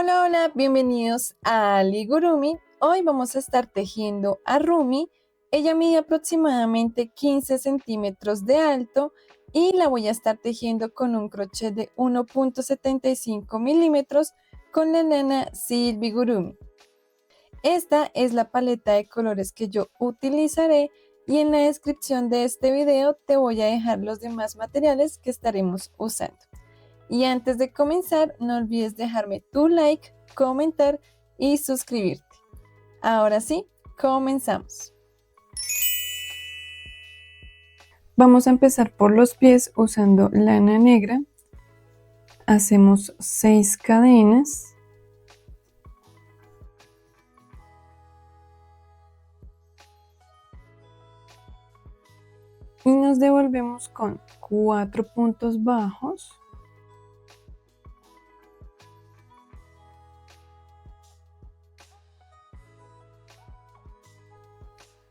Hola, hola, bienvenidos a Aligurumi. Hoy vamos a estar tejiendo a Rumi. Ella mide aproximadamente 15 centímetros de alto y la voy a estar tejiendo con un crochet de 1.75 milímetros con la lana Silbigurumi. Esta es la paleta de colores que yo utilizaré y en la descripción de este video te voy a dejar los demás materiales que estaremos usando. Y antes de comenzar, no olvides dejarme tu like, comentar y suscribirte. Ahora sí, comenzamos. Vamos a empezar por los pies usando lana negra. Hacemos 6 cadenas. Y nos devolvemos con 4 puntos bajos.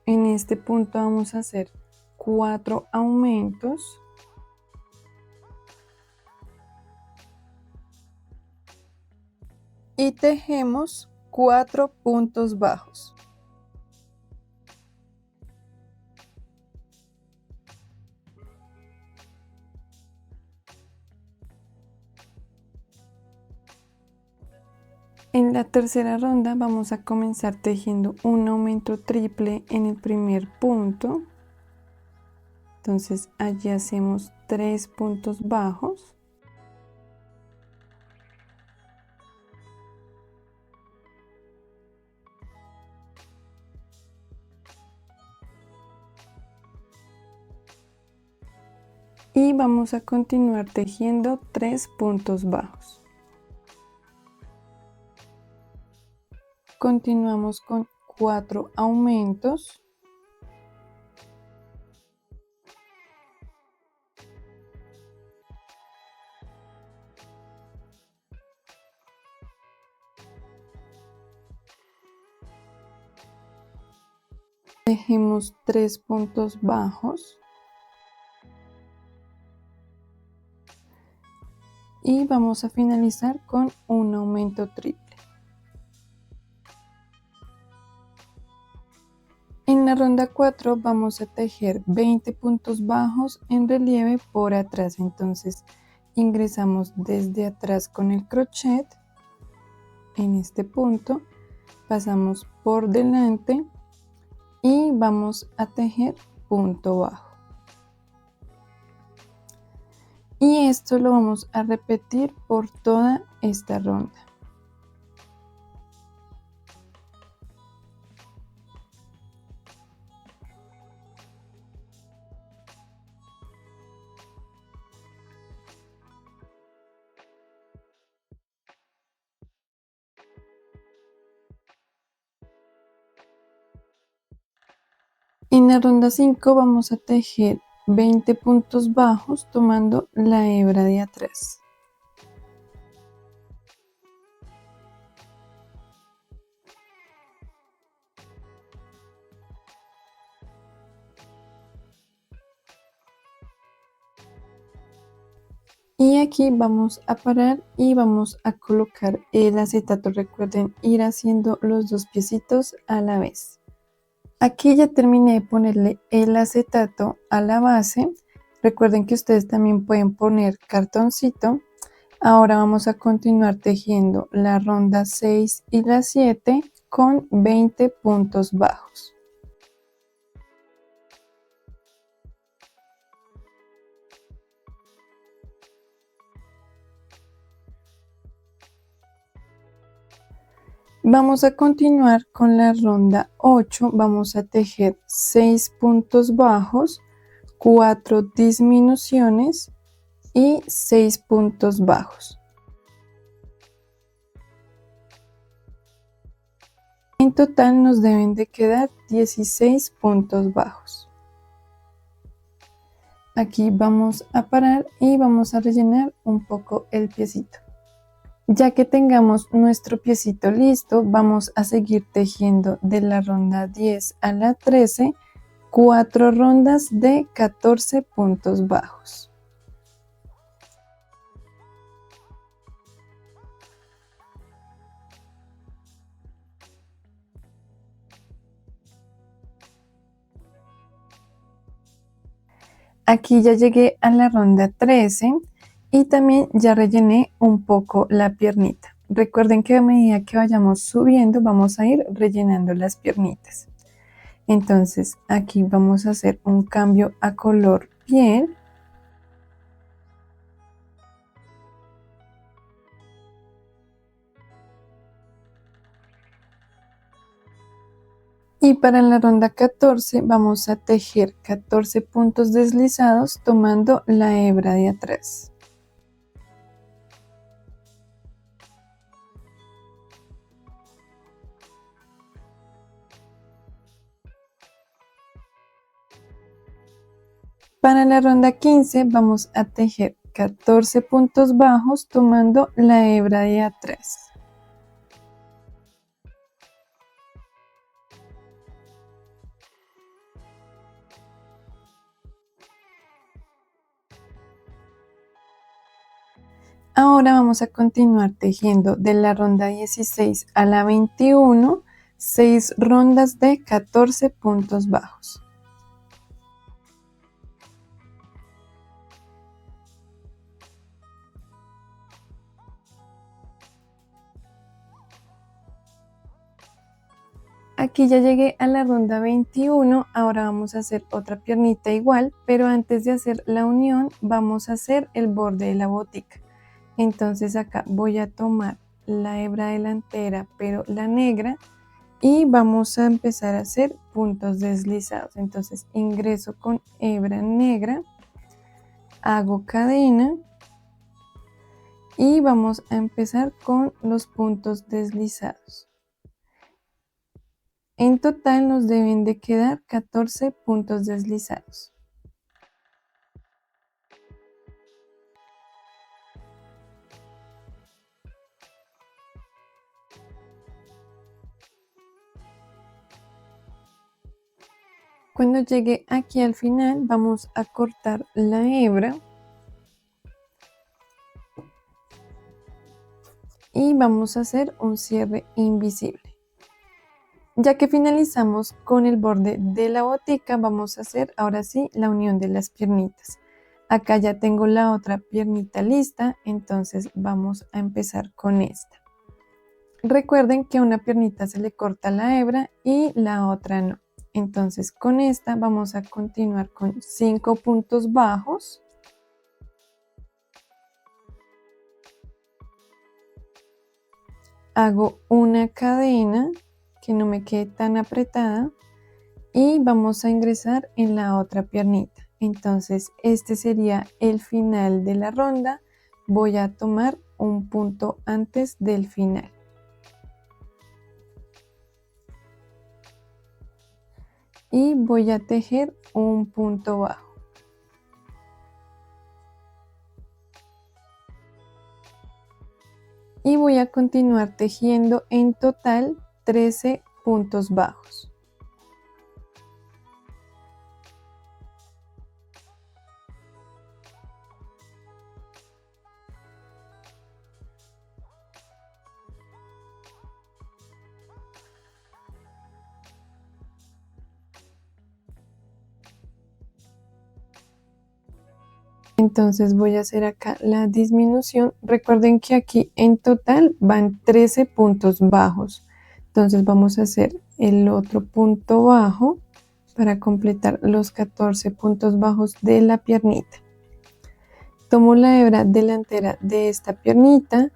En este punto vamos a hacer 4 aumentos. Y tejemos 4 puntos bajos. En la tercera ronda vamos a comenzar tejiendo un aumento triple en el primer punto. Entonces allí hacemos 3 puntos bajos. Y vamos a continuar tejiendo 3 puntos bajos. Continuamos con 4 aumentos. Tejemos 3 puntos bajos. Y vamos a finalizar con un aumento triple. En la ronda 4 vamos a tejer 20 puntos bajos en relieve por atrás. Entonces ingresamos desde atrás con el crochet en este punto, pasamos por delante y vamos a tejer punto bajo. Y esto lo vamos a repetir por toda esta ronda. En la ronda 5 vamos a tejer 20 puntos bajos tomando la hebra de atrás. Y aquí vamos a parar y vamos a colocar el acetato. Recuerden ir haciendo los dos piecitos a la vez. Aquí ya terminé de ponerle el acetato a la base. Recuerden que ustedes también pueden poner cartoncito. Ahora vamos a continuar tejiendo la ronda 6 y la 7 con 20 puntos bajos. Vamos a continuar con la ronda 8, vamos a tejer 6 puntos bajos, 4 disminuciones y 6 puntos bajos. En total nos deben de quedar 16 puntos bajos. Aquí vamos a parar y vamos a rellenar un poco el piecito. Ya que tengamos nuestro piecito listo, vamos a seguir tejiendo de la ronda 10 a la 13, 4 rondas de 14 puntos bajos. Aquí ya llegué a la ronda 13 y también ya rellené un poco la piernita. Recuerden que a medida que vayamos subiendo vamos a ir rellenando las piernitas. Entonces aquí vamos a hacer un cambio a color piel. Y para la ronda 14 vamos a tejer 14 puntos deslizados tomando la hebra de atrás. Para la ronda 15 vamos a tejer 14 puntos bajos tomando la hebra de atrás. Ahora vamos a continuar tejiendo de la ronda 16 a la 21, 6 rondas de 14 puntos bajos. Aquí ya llegué a la ronda 21, ahora vamos a hacer otra piernita igual, pero antes de hacer la unión vamos a hacer el borde de la botica. Entonces acá voy a tomar la hebra delantera, pero la negra, y vamos a empezar a hacer puntos deslizados. Entonces ingreso con hebra negra, hago cadena y vamos a empezar con los puntos deslizados. En total nos deben de quedar 14 puntos deslizados. Cuando llegue aquí al final vamos a cortar la hebra y vamos a hacer un cierre invisible. Ya que finalizamos con el borde de la botica, vamos a hacer ahora sí la unión de las piernitas. Acá ya tengo la otra piernita lista, entonces vamos a empezar con esta. Recuerden que a una piernita se le corta la hebra y la otra no. Entonces con esta vamos a continuar con 5 puntos bajos. Hago una cadena que no me quede tan apretada y vamos a ingresar en la otra piernita. Entonces este sería el final de la ronda. Voy a tomar un punto antes del final. Y voy a tejer un punto bajo. Y voy a continuar tejiendo en total 13 puntos bajos. Entonces voy a hacer acá la disminución. Recuerden que aquí en total van 13 puntos bajos. Entonces vamos a hacer el otro punto bajo para completar los 14 puntos bajos de la piernita. Tomo la hebra delantera de esta piernita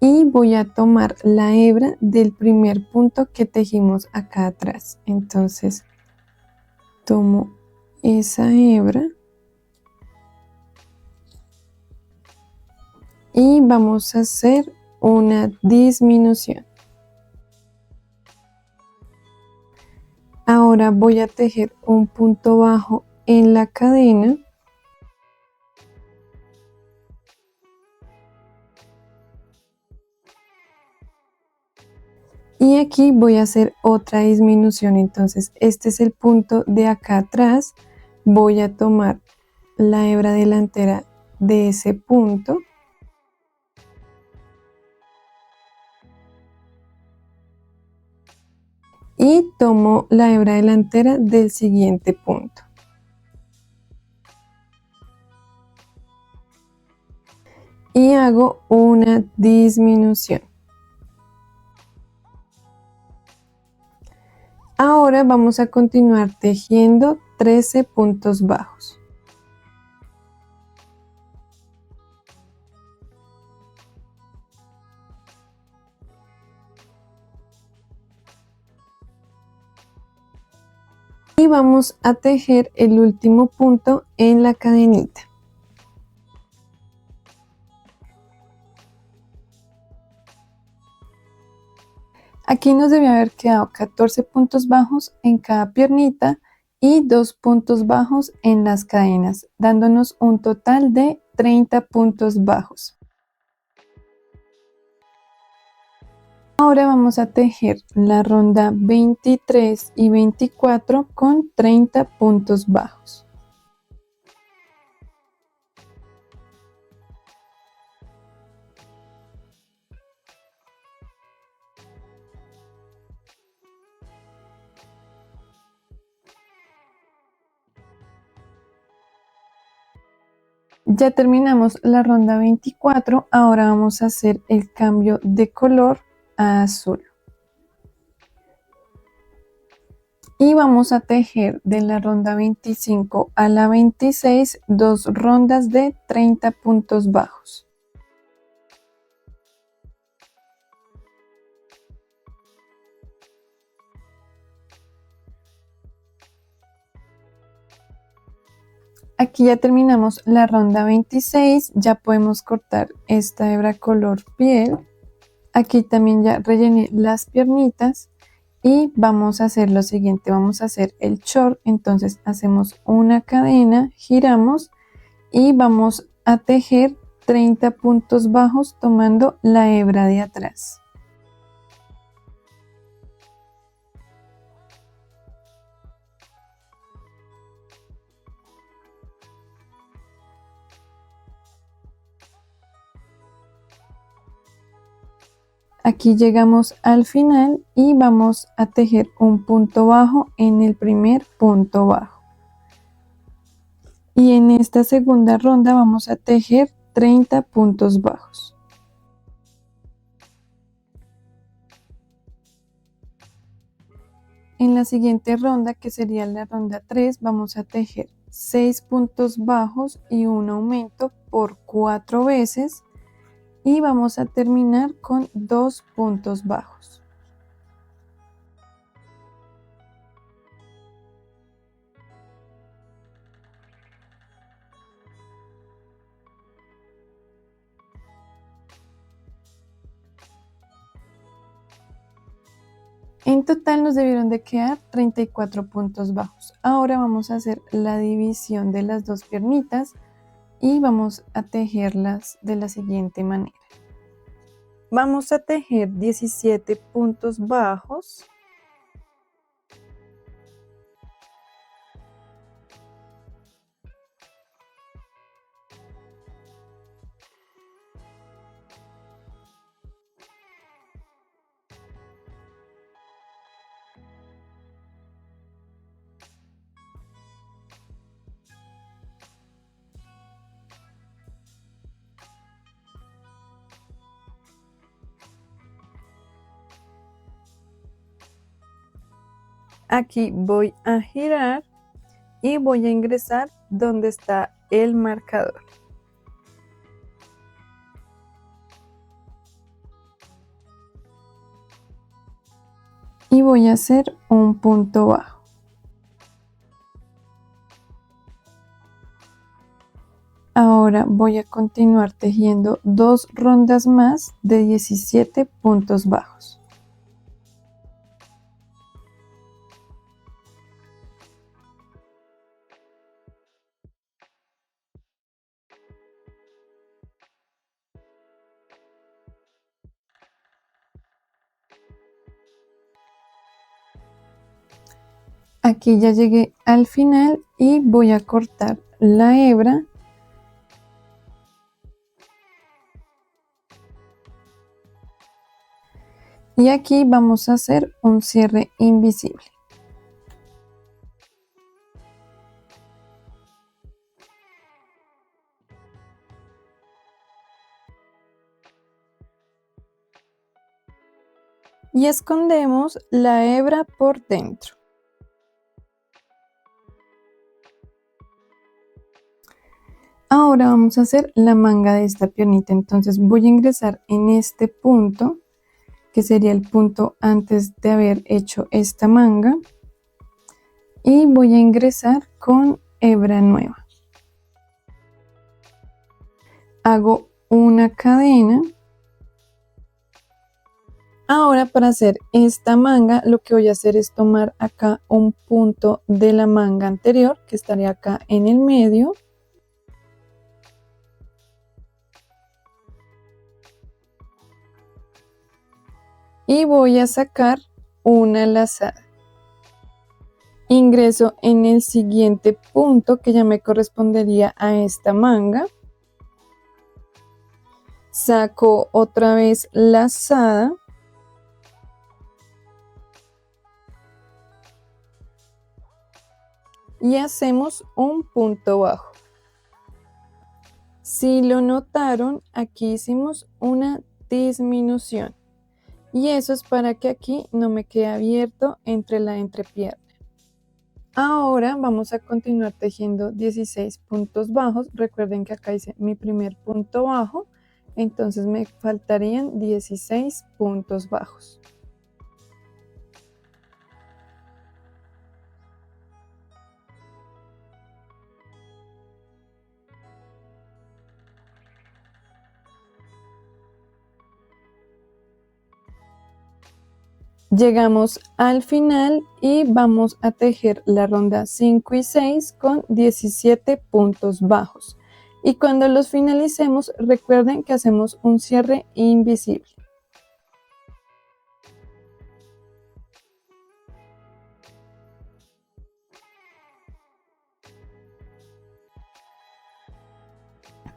y voy a tomar la hebra del primer punto que tejimos acá atrás. Entonces tomo esa hebra y vamos a hacer una disminución. Ahora voy a tejer un punto bajo en la cadena y aquí voy a hacer otra disminución. Entonces este es el punto de acá atrás. Voy a tomar la hebra delantera de ese punto y tomo la hebra delantera del siguiente punto. y hago una disminución. Ahora vamos a continuar tejiendo 13 puntos bajos. Y vamos a tejer el último punto en la cadenita. Aquí nos debe haber quedado 14 puntos bajos en cada piernita y 2 puntos bajos en las cadenas, dándonos un total de 30 puntos bajos. Ahora vamos a tejer la ronda 23 y 24 con 30 puntos bajos. Ya terminamos la ronda 24, ahora vamos a hacer el cambio de color a azul. Y vamos a tejer de la ronda 25 a la 26 dos rondas de 30 puntos bajos. Aquí ya terminamos la ronda 26, ya podemos cortar esta hebra color piel. Aquí también ya rellené las piernitas y vamos a hacer lo siguiente, vamos a hacer el short, entonces hacemos una cadena, giramos y vamos a tejer 30 puntos bajos tomando la hebra de atrás. Aquí llegamos al final y vamos a tejer un punto bajo en el primer punto bajo. Y en esta segunda ronda vamos a tejer 30 puntos bajos. En la siguiente ronda, que sería la ronda 3, vamos a tejer 6 puntos bajos y un aumento por 4 veces. Y vamos a terminar con 2 puntos bajos. En total nos debieron de quedar 34 puntos bajos. Ahora vamos a hacer la división de las dos piernitas y vamos a tejerlas de la siguiente manera. Vamos a tejer 17 puntos bajos. Aquí voy a girar y voy a ingresar donde está el marcador. Y voy a hacer un punto bajo. Ahora voy a continuar tejiendo 2 rondas más de 17 puntos bajos. Aquí ya llegué al final y voy a cortar la hebra. Y aquí vamos a hacer un cierre invisible. y escondemos la hebra por dentro. Ahora vamos a hacer la manga de esta piernita, entonces voy a ingresar en este punto, que sería el punto antes de haber hecho esta manga, y voy a ingresar con hebra nueva. Hago una cadena. Ahora para hacer esta manga lo que voy a hacer es tomar acá un punto de la manga anterior que estaría acá en el medio. Y voy a sacar una lazada. Ingreso en el siguiente punto que ya me correspondería a esta manga. Saco otra vez lazada. Y hacemos un punto bajo. Si lo notaron, aquí hicimos una disminución. Y eso es para que aquí no me quede abierto entre la entrepierna. Ahora vamos a continuar tejiendo 16 puntos bajos. Recuerden que acá hice mi primer punto bajo, entonces me faltarían 16 puntos bajos. Llegamos al final y vamos a tejer la ronda 5 y 6 con 17 puntos bajos. Y cuando los finalicemos, recuerden que hacemos un cierre invisible.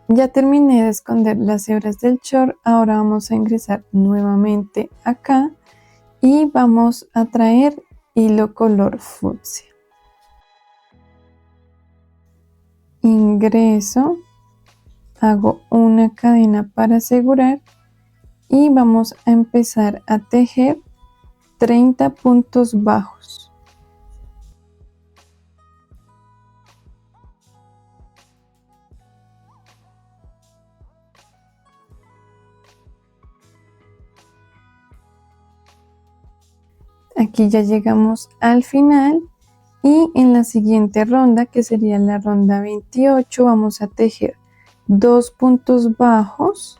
Ya terminé de esconder las hebras del short, ahora vamos a ingresar nuevamente acá y vamos a traer hilo color fucsia. Ingreso, hago una cadena para asegurar y vamos a empezar a tejer 30 puntos bajos. Aquí ya llegamos al final y en la siguiente ronda, que sería la ronda 28, vamos a tejer 2 puntos bajos.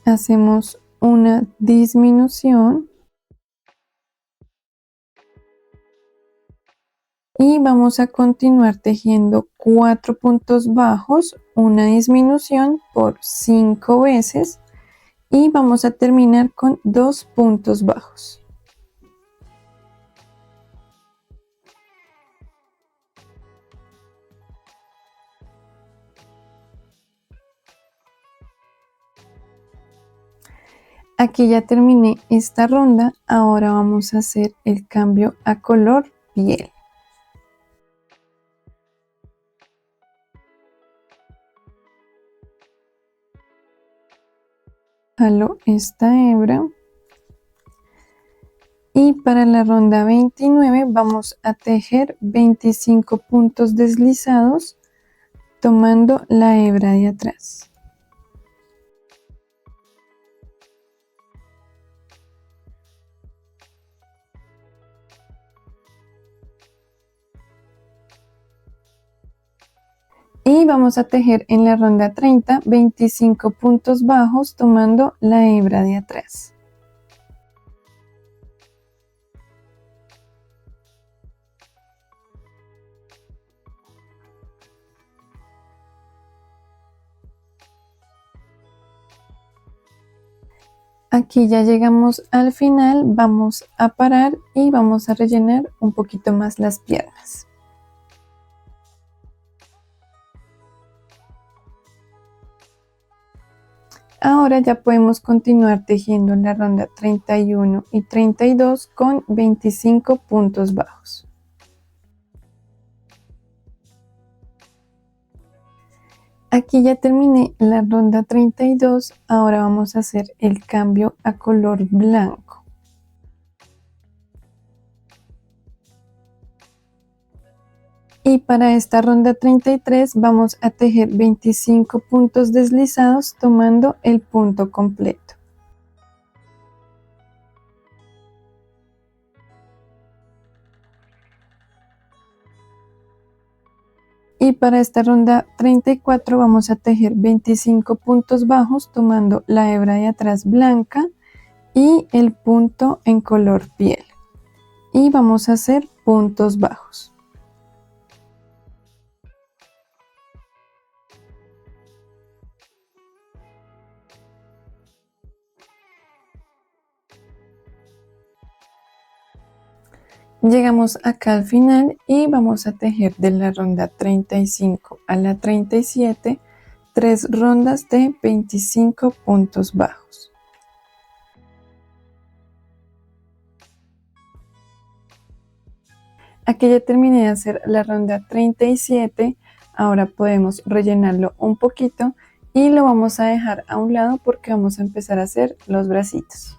Hacemos una disminución. Y vamos a continuar tejiendo 4 puntos bajos, una disminución por 5 veces y vamos a terminar con 2 puntos bajos. Aquí ya terminé esta ronda, ahora vamos a hacer el cambio a color piel. Jalo esta hebra y para la ronda 29 vamos a tejer 25 puntos deslizados tomando la hebra de atrás. Y vamos a tejer en la ronda 30 25 puntos bajos tomando la hebra de atrás. Aquí ya llegamos al final, vamos a parar y vamos a rellenar un poquito más las piernas. Ahora ya podemos continuar tejiendo en la ronda 31 y 32 con 25 puntos bajos. Aquí ya terminé la ronda 32, ahora vamos a hacer el cambio a color blanco. Y para esta ronda 33 vamos a tejer 25 puntos deslizados tomando el punto completo. Y para esta ronda 34 vamos a tejer 25 puntos bajos tomando la hebra de atrás blanca y el punto en color piel. Y vamos a hacer puntos bajos. Llegamos acá al final y vamos a tejer de la ronda 35 a la 37 3 rondas de 25 puntos bajos. Aquí ya terminé de hacer la ronda 37, ahora podemos rellenarlo un poquito y lo vamos a dejar a un lado porque vamos a empezar a hacer los bracitos.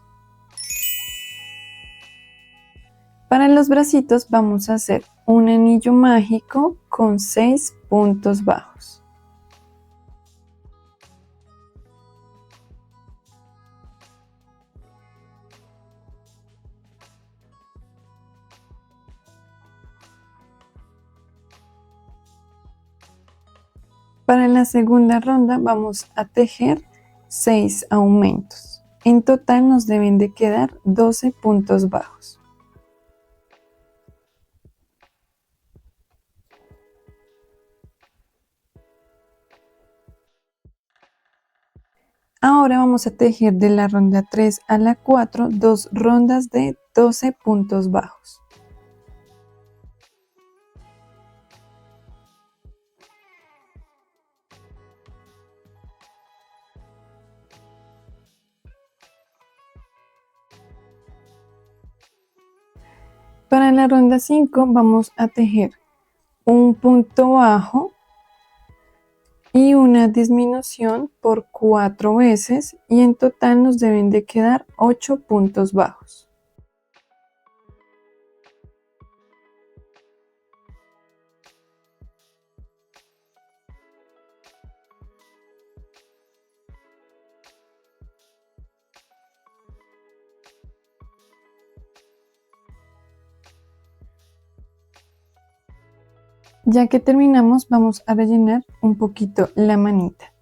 Para los bracitos vamos a hacer un anillo mágico con 6 puntos bajos. Para la segunda ronda vamos a tejer 6 aumentos. En total nos deben de quedar 12 puntos bajos. Ahora vamos a tejer de la ronda 3 a la 4 2 rondas de 12 puntos bajos. Para la ronda 5 vamos a tejer un punto bajo y una disminución por 4 veces y en total nos deben de quedar 8 puntos bajos. Ya que terminamos vamos a rellenar un poquito la manita.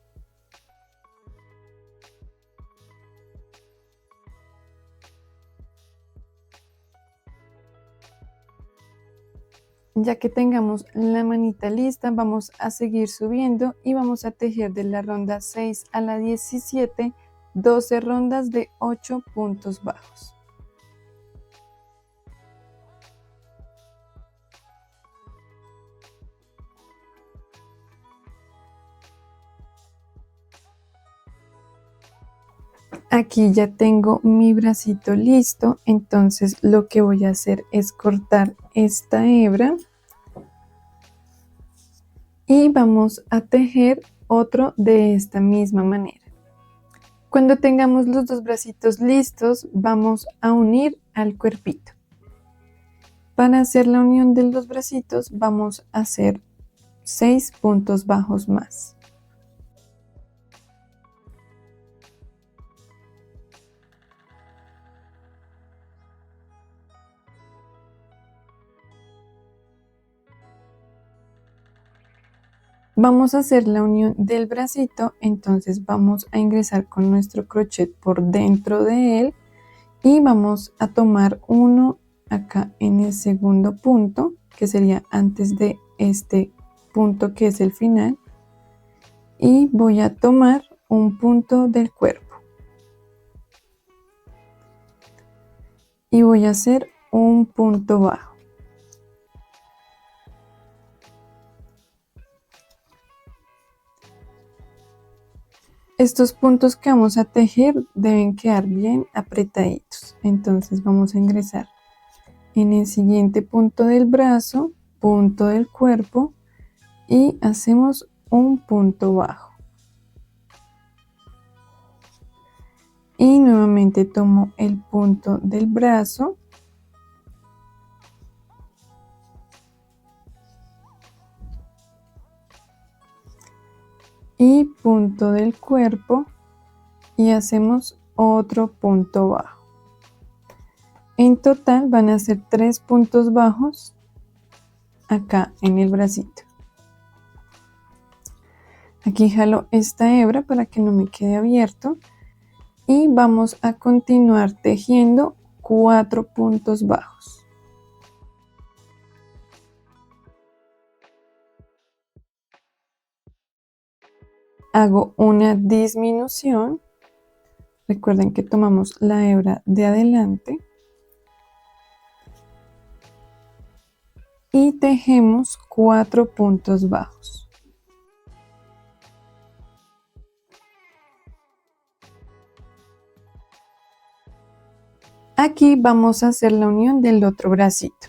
Ya que tengamos la manita lista, vamos a seguir subiendo y vamos a tejer de la ronda 6 a la 17, 12 rondas de 8 puntos bajos. Aquí ya tengo mi bracito listo, entonces lo que voy a hacer es cortar esta hebra y vamos a tejer otro de esta misma manera. Cuando tengamos los dos bracitos listos, vamos a unir al cuerpito. Para hacer la unión de los bracitos vamos a hacer 6 puntos bajos más. Vamos a hacer la unión del bracito, entonces vamos a ingresar con nuestro crochet por dentro de él y vamos a tomar uno acá en el segundo punto, que sería antes de este punto que es el final, y voy a tomar un punto del cuerpo y voy a hacer un punto bajo. Estos puntos que vamos a tejer deben quedar bien apretaditos, entonces vamos a ingresar en el siguiente punto del brazo, punto del cuerpo y hacemos un punto bajo. Y nuevamente tomo el punto del brazo y punto del cuerpo y hacemos otro punto bajo. En total van a ser 3 puntos bajos acá en el bracito. Aquí jalo esta hebra para que no me quede abierto y vamos a continuar tejiendo 4 puntos bajos. Hago una disminución. Recuerden que tomamos la hebra de adelante y tejemos 4 puntos bajos. Aquí vamos a hacer la unión del otro bracito.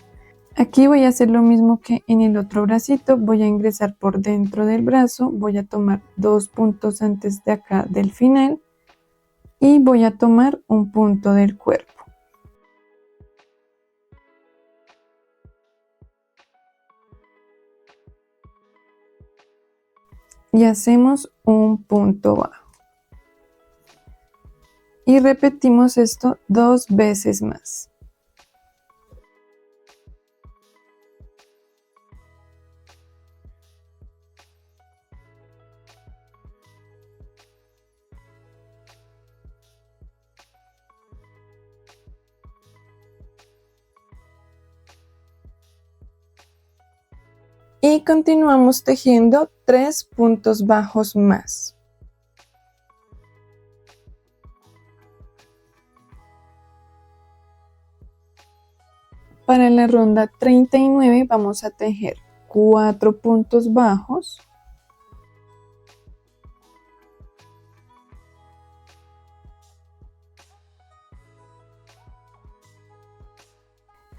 Aquí voy a hacer lo mismo que en el otro bracito, voy a ingresar por dentro del brazo, voy a tomar 2 puntos antes de acá del final y voy a tomar un punto del cuerpo. Y hacemos un punto bajo. Y repetimos esto 2 veces más. Y continuamos tejiendo 3 puntos bajos más. Para la ronda 39 vamos a tejer 4 puntos bajos.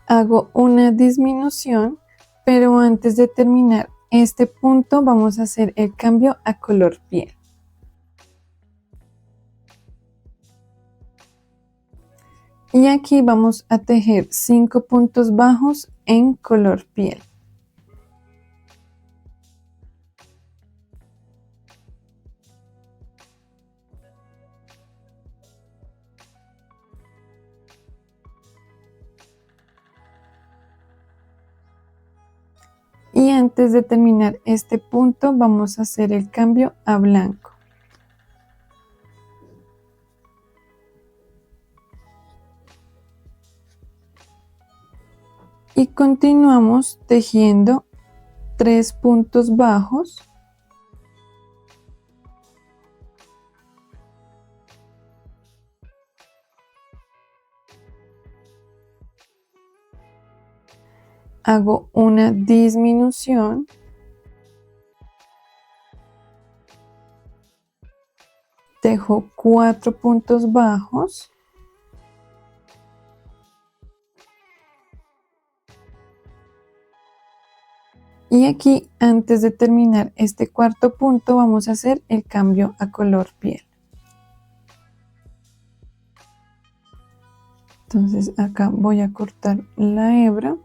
Hago una disminución, pero antes de terminar este punto vamos a hacer el cambio a color piel. Y aquí vamos a tejer 5 puntos bajos en color piel. Y antes de terminar este punto vamos a hacer el cambio a blanco. Y continuamos tejiendo 3 puntos bajos. Hago una disminución. Tejo 4 puntos bajos. Y aquí, antes de terminar este cuarto punto, vamos a hacer el cambio a color piel. Entonces acá voy a cortar la hebra.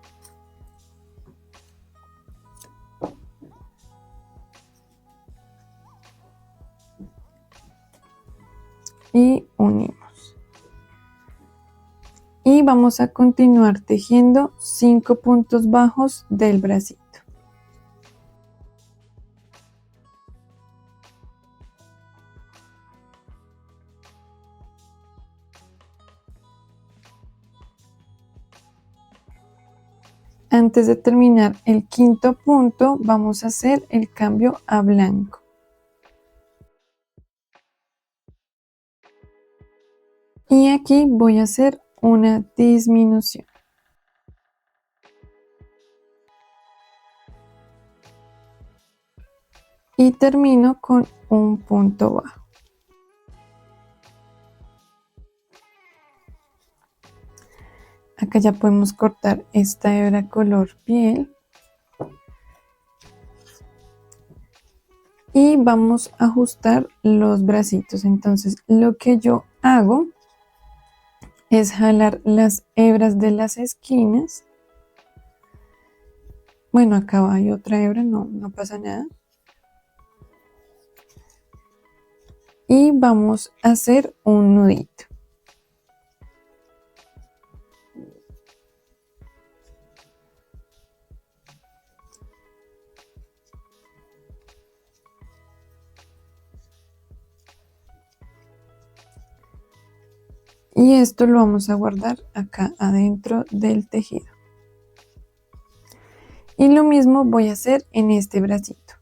Y unimos. Y vamos a continuar tejiendo 5 puntos bajos del bracito. Antes de terminar el quinto punto, vamos a hacer el cambio a blanco. Y aquí voy a hacer una disminución. Y termino con un punto bajo. Acá ya podemos cortar esta hebra color piel. Y vamos a ajustar los bracitos. Entonces lo que yo hago es jalar las hebras de las esquinas. Bueno, acá hay otra hebra, no pasa nada. Y vamos a hacer un nudito. Y esto lo vamos a guardar acá adentro del tejido. Y lo mismo voy a hacer en este bracito.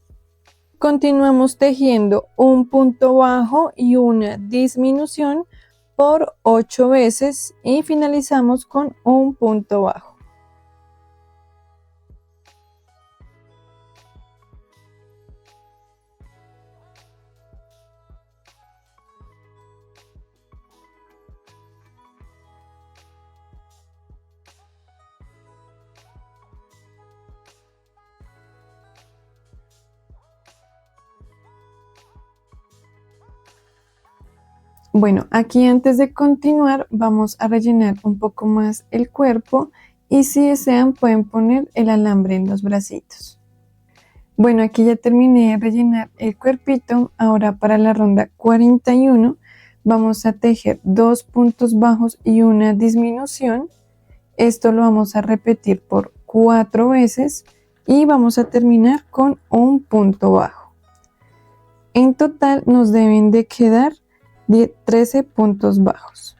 Continuamos tejiendo un punto bajo y una disminución por 8 veces y finalizamos con un punto bajo. Bueno, aquí antes de continuar vamos a rellenar un poco más el cuerpo y si desean pueden poner el alambre en los bracitos. Bueno, aquí ya terminé de rellenar el cuerpito. Ahora para la ronda 41 vamos a tejer 2 puntos bajos y una disminución. Esto lo vamos a repetir por 4 veces y vamos a terminar con un punto bajo. En total nos deben de quedar 13 puntos bajos.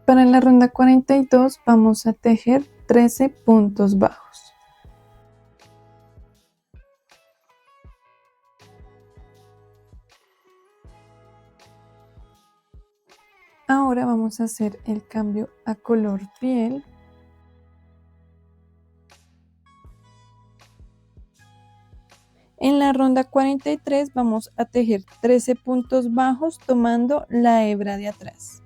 Para la ronda 42 vamos a tejer 13 puntos bajos. Ahora vamos a hacer el cambio a color piel. En la ronda 43 vamos a tejer 13 puntos bajos tomando la hebra de atrás.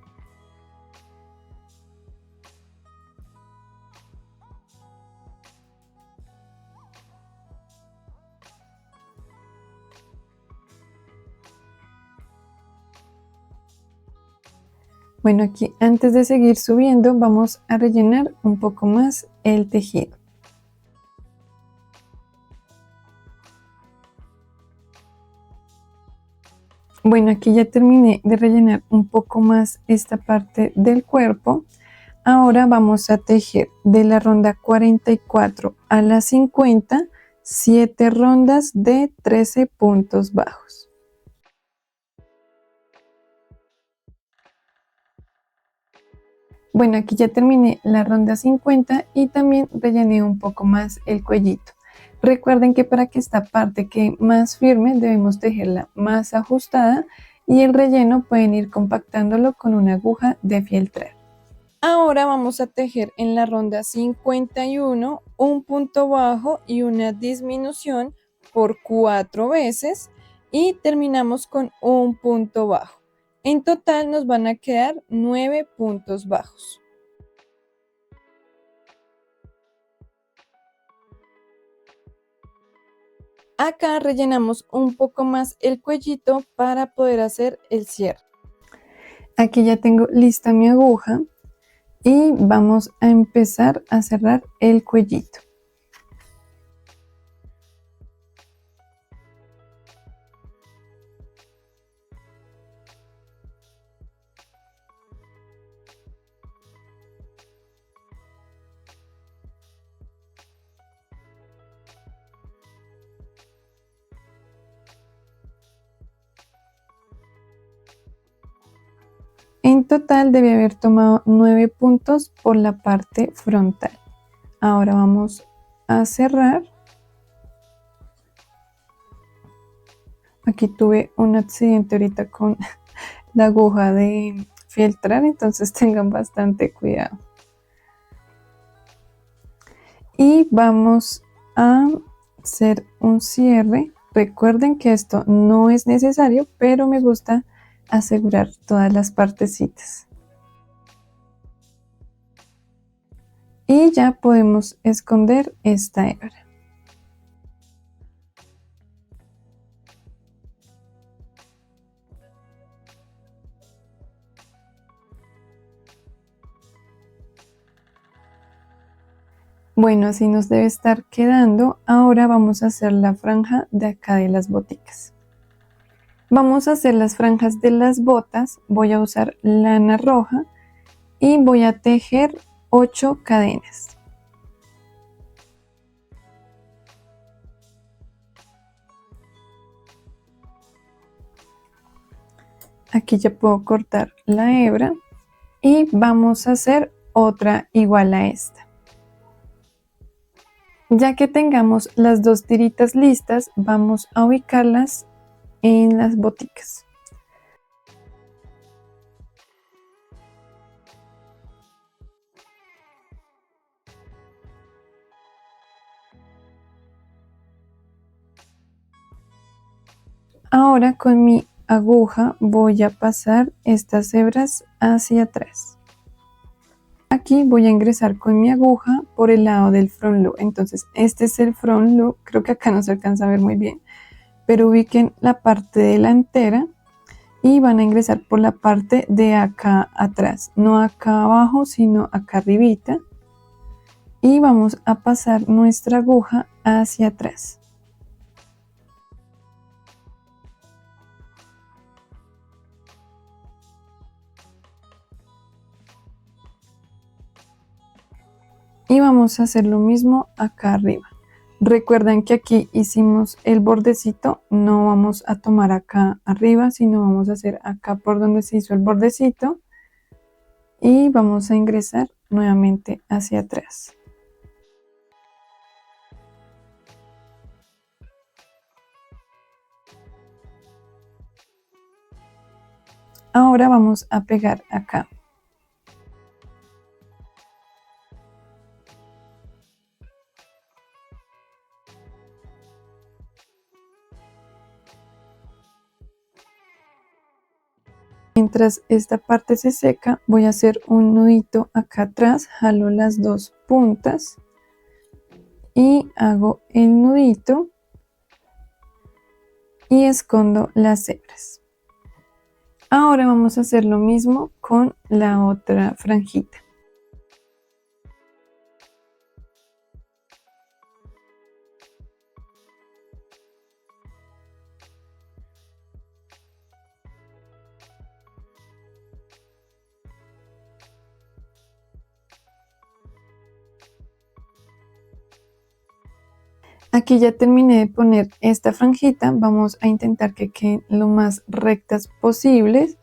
Bueno, aquí antes de seguir subiendo vamos a rellenar un poco más el tejido. Bueno, aquí ya terminé de rellenar un poco más esta parte del cuerpo. Ahora vamos a tejer de la ronda 44 a la 50, 7 rondas de 13 puntos bajos. Bueno, aquí ya terminé la ronda 50 y también rellené un poco más el cuellito. Recuerden que para que esta parte quede más firme debemos tejerla más ajustada y el relleno pueden ir compactándolo con una aguja de fieltrar. Ahora vamos a tejer en la ronda 51 un punto bajo y una disminución por 4 veces y terminamos con un punto bajo. En total nos van a quedar 9 puntos bajos. Acá rellenamos un poco más el cuellito para poder hacer el cierre. Aquí ya tengo lista mi aguja y vamos a empezar a cerrar el cuellito. En total debe haber tomado 9 puntos por la parte frontal. Ahora vamos a cerrar. Aquí tuve un accidente ahorita con la aguja de fieltrar, entonces tengan bastante cuidado. Y vamos a hacer un cierre Recuerden que esto no es necesario, pero me gusta asegurar todas las partecitas. Y ya podemos esconder esta hebra. Bueno, así nos debe estar quedando. Ahora vamos a hacer la franja de acá de las boticas. Vamos a hacer las franjas de las botas. Voy a usar lana roja y voy a tejer 8 cadenas. Aquí ya puedo cortar la hebra y vamos a hacer otra igual a esta. Ya que tengamos las dos tiritas listas, vamos a ubicarlas en las boticas. Ahora con mi aguja voy a pasar estas hebras hacia atrás. Aquí voy a ingresar con mi aguja por el lado del front loop. Entonces este es el front loop, creo que acá no se alcanza a ver muy bien, pero ubiquen la parte delantera y van a ingresar por la parte de acá atrás, no acá abajo sino acá arribita, y vamos a pasar nuestra aguja hacia atrás. Y vamos a hacer lo mismo acá arriba. Recuerden que aquí hicimos el bordecito, no vamos a tomar acá arriba, sino vamos a hacer acá por donde se hizo el bordecito y vamos a ingresar nuevamente hacia atrás. Ahora vamos a pegar acá. Mientras esta parte se seca, voy a hacer un nudito acá atrás, jalo las dos puntas y hago el nudito y escondo las hebras. Ahora vamos a hacer lo mismo con la otra franjita. Aquí ya terminé de poner esta franjita, vamos a intentar que queden lo más rectas posibles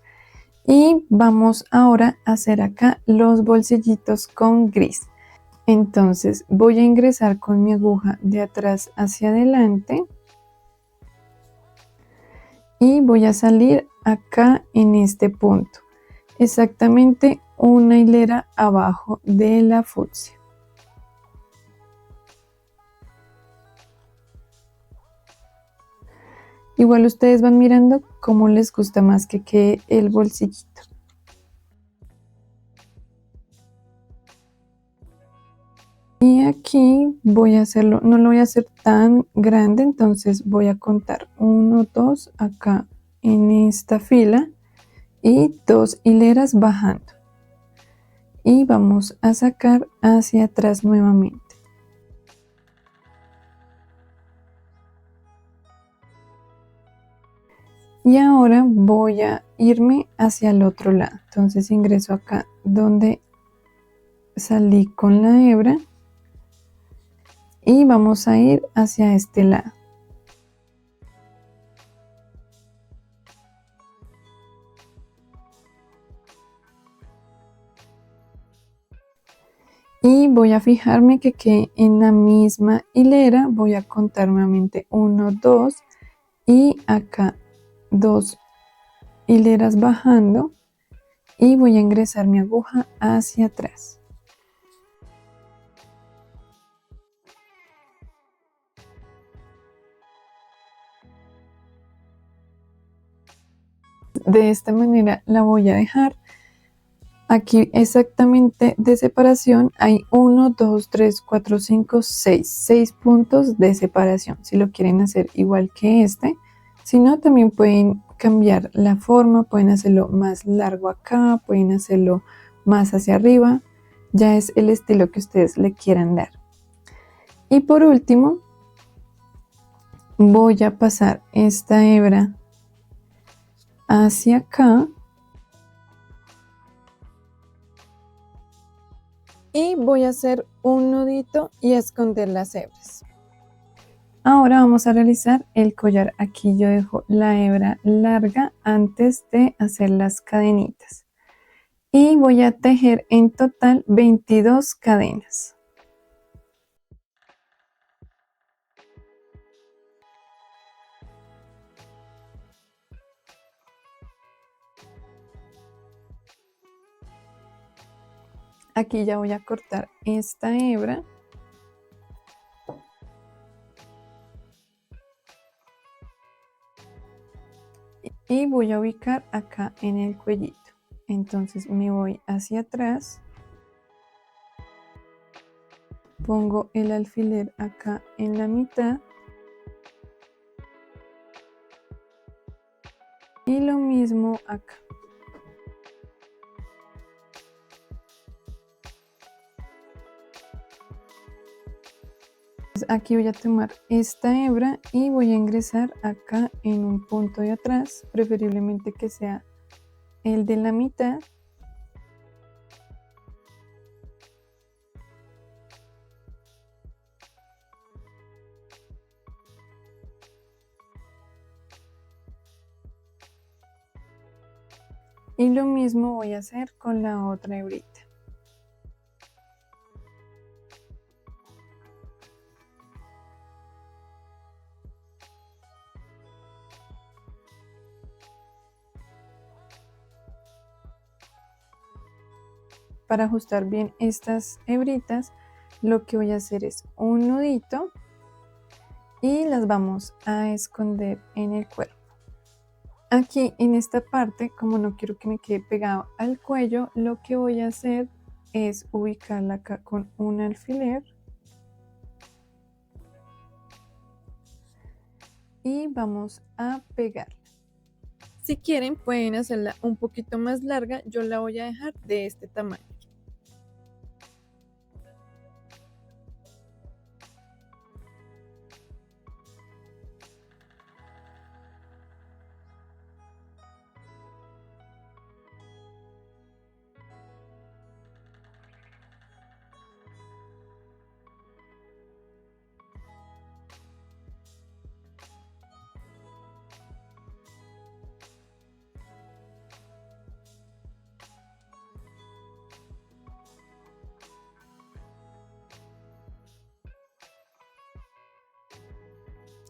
y vamos ahora a hacer acá los bolsillitos con gris. Entonces voy a ingresar con mi aguja de atrás hacia adelante y voy a salir acá en este punto, exactamente una hilera abajo de la fucsia. Igual ustedes van mirando cómo les gusta más que quede el bolsillito. Y aquí voy a hacerlo, no lo voy a hacer tan grande, entonces voy a contar 1, 2 acá en esta fila y 2 hileras bajando. Y vamos a sacar hacia atrás nuevamente. Y ahora voy a irme hacia el otro lado. Entonces ingreso acá donde salí con la hebra y vamos a ir hacia este lado. Y voy a fijarme que quede en la misma hilera. Voy a contar nuevamente 1, 2 y acá 2 hileras bajando y voy a ingresar mi aguja hacia atrás. de esta manera la voy a dejar. Aquí exactamente de separación hay 1, 2, 3, 4, 5, 6 puntos de separación. Si lo quieren hacer igual que este, si no, también pueden cambiar la forma, pueden hacerlo más largo acá, pueden hacerlo más hacia arriba. Ya es el estilo que ustedes le quieran dar. Y por último, voy a pasar esta hebra hacia acá. Y voy a hacer un nudito y esconder las hebras. Ahora vamos a realizar el collar. Aquí yo dejo la hebra larga antes de hacer las cadenitas. Y voy a tejer en total 22 cadenas. Aquí ya voy a cortar esta hebra. Y voy a ubicar acá en el cuellito. Entonces me voy hacia atrás. Pongo el alfiler acá en la mitad. Y lo mismo acá. Aquí voy a tomar esta hebra y voy a ingresar acá en un punto de atrás, preferiblemente que sea el de la mitad. Y lo mismo voy a hacer con la otra hebrita. Para ajustar bien estas hebritas, lo que voy a hacer es un nudito y las vamos a esconder en el cuerpo. Aquí en esta parte, como no quiero que me quede pegado al cuello, lo que voy a hacer es ubicarla acá con un alfiler. Y vamos a pegarla. Si quieren pueden hacerla un poquito más larga, yo la voy a dejar de este tamaño.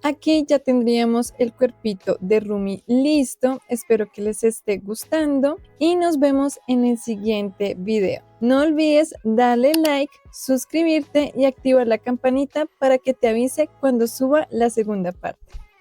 Aquí ya tendríamos el cuerpito de Rumi listo. Espero que les esté gustando y nos vemos en el siguiente video. No olvides darle like, suscribirte y activar la campanita para que te avise cuando suba la segunda parte.